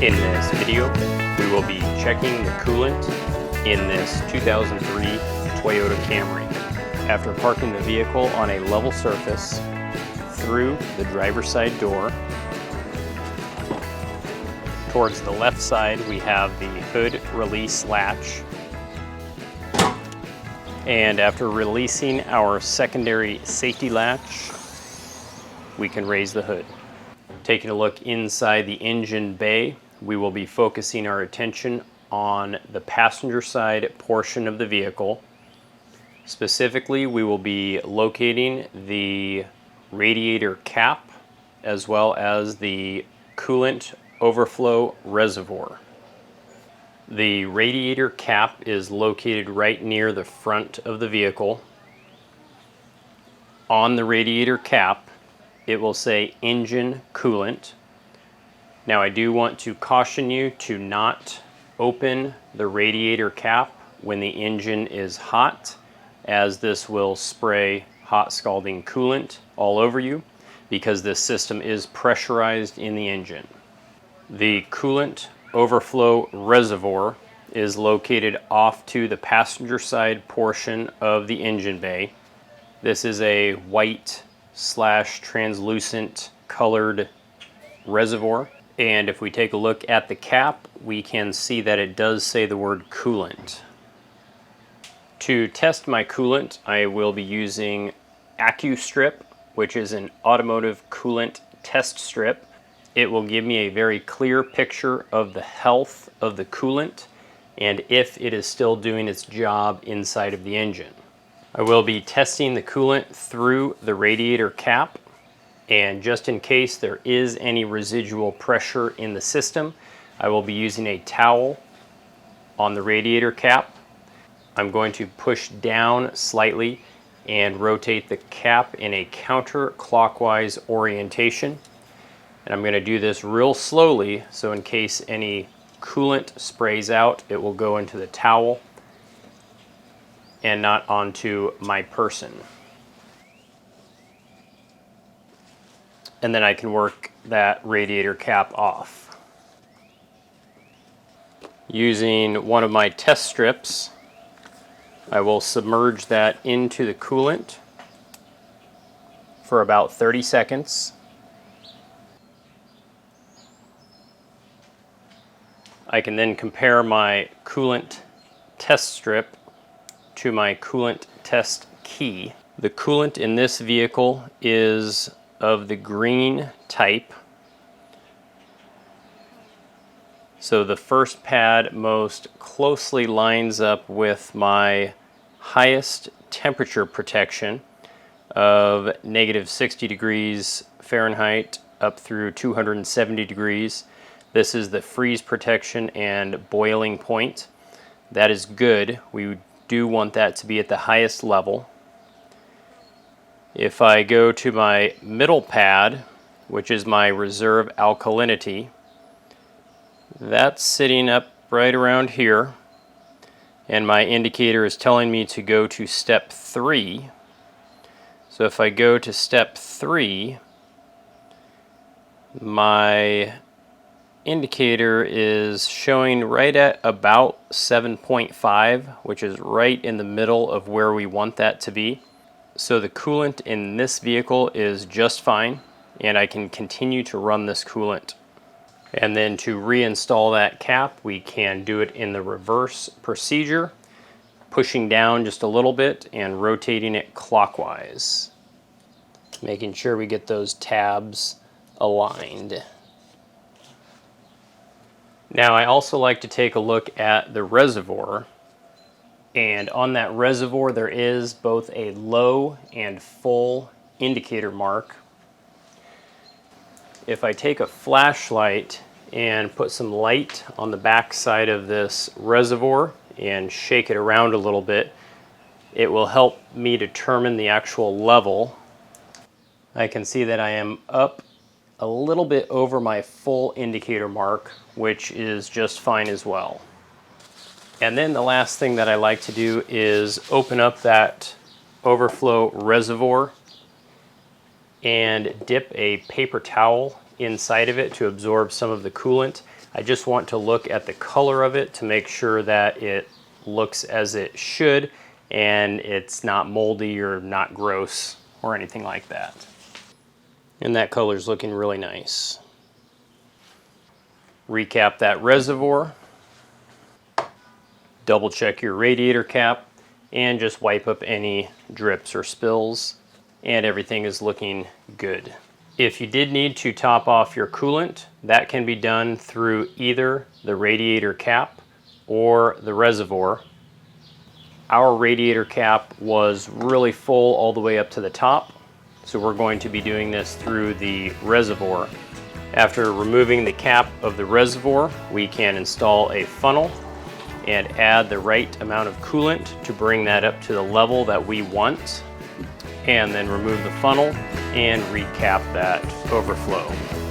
In this video, we will be checking the coolant in this 2003 Toyota Camry. After parking the vehicle on a level surface, through the driver's side door, towards the left side we have the hood release latch, and after releasing our secondary safety latch, we can raise the hood. Taking a look inside the engine bay, we will be focusing our attention on the passenger side portion of the vehicle. Specifically, we will be locating the radiator cap as well as the coolant overflow reservoir. The radiator cap is located right near the front of the vehicle. On the radiator cap, it will say engine coolant. Now I do want to caution you to not open the radiator cap when the engine is hot, as this will spray hot scalding coolant all over you because this system is pressurized in the engine. The coolant overflow reservoir is located off to the passenger side portion of the engine bay. This is a white / translucent colored reservoir, and if we take a look at the cap, we can see that it does say the word coolant. To test my coolant, I will be using AccuStrip, which is an automotive coolant test strip. It will give me a very clear picture of the health of the coolant and if it is still doing its job inside of the engine. I will be testing the coolant through the radiator cap, and just in case there is any residual pressure in the system, I will be using a towel on the radiator cap. I'm going to push down slightly and rotate the cap in a counterclockwise orientation. And I'm going to do this real slowly, so in case any coolant sprays out, it will go into the towel and not onto my person. And then I can work that radiator cap off. Using one of my test strips, I will submerge that into the coolant for about 30 seconds. I can then compare my coolant test strip to my coolant test key. The coolant in this vehicle is of the green type. So the first pad most closely lines up with my highest temperature protection of -60 degrees Fahrenheit up through 270 degrees. This is the freeze protection and boiling point. That is good. We do want that to be at the highest level. If I go to my middle pad, which is my reserve alkalinity, that's sitting up right around here, and my indicator is telling me to go to step 3. So if I go to step 3, my indicator is showing right at about 7.5, which is right in the middle of where we want that to be. So the coolant in this vehicle is just fine, and I can continue to run this coolant. And then to reinstall that cap, we can do it in the reverse procedure, pushing down just a little bit and rotating it clockwise, making sure we get those tabs aligned. Now I also like to take a look at the reservoir, and on that reservoir there is both a low and full indicator mark. If I take a flashlight and put some light on the back side of this reservoir and shake it around a little bit, it will help me determine the actual level. I can see that I am up a little bit over my full indicator mark, which is just fine as well. And then the last thing that I like to do is open up that overflow reservoir and dip a paper towel inside of it to absorb some of the coolant. I just want to look at the color of it to make sure that it looks as it should and it's not moldy or not gross or anything like that. And that color's looking really nice. Recap that reservoir. Double check your radiator cap and just wipe up any drips or spills, and everything is looking good. If you did need to top off your coolant, that can be done through either the radiator cap or the reservoir. Our radiator cap was really full all the way up to the top, so we're going to be doing this through the reservoir. After removing the cap of the reservoir, we can install a funnel and add the right amount of coolant to bring that up to the level that we want, and then remove the funnel and recap that overflow.